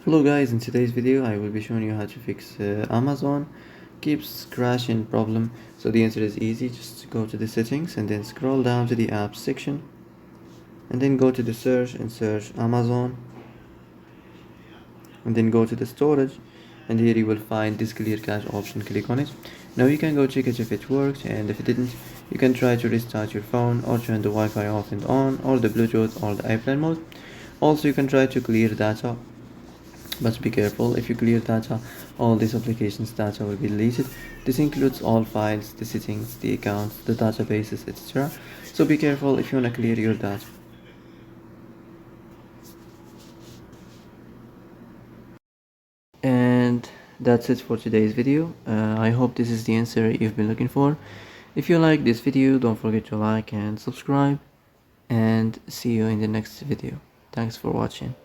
Hello guys, in today's video I will be showing you how to fix Amazon keeps crashing problem. So the answer is easy. Just go to the settings and then scroll down to the apps section and then go to the search and search Amazon and then go to the storage, and here you will find this clear cache option. Click on it. Now you can go check it if it works, and if it didn't you can try to restart your phone or turn the Wi-Fi off and on, or the Bluetooth or the airplane mode. Also you can try to clear data, but be careful. If you clear data, all these applications data will be deleted. This includes all files, the settings, the accounts, the databases, etc. So be careful if you want to clear your data. And that's it for today's video. I hope this is the answer you've been looking for. If you like this video, don't forget to like and subscribe, and see you in the next video. Thanks for watching.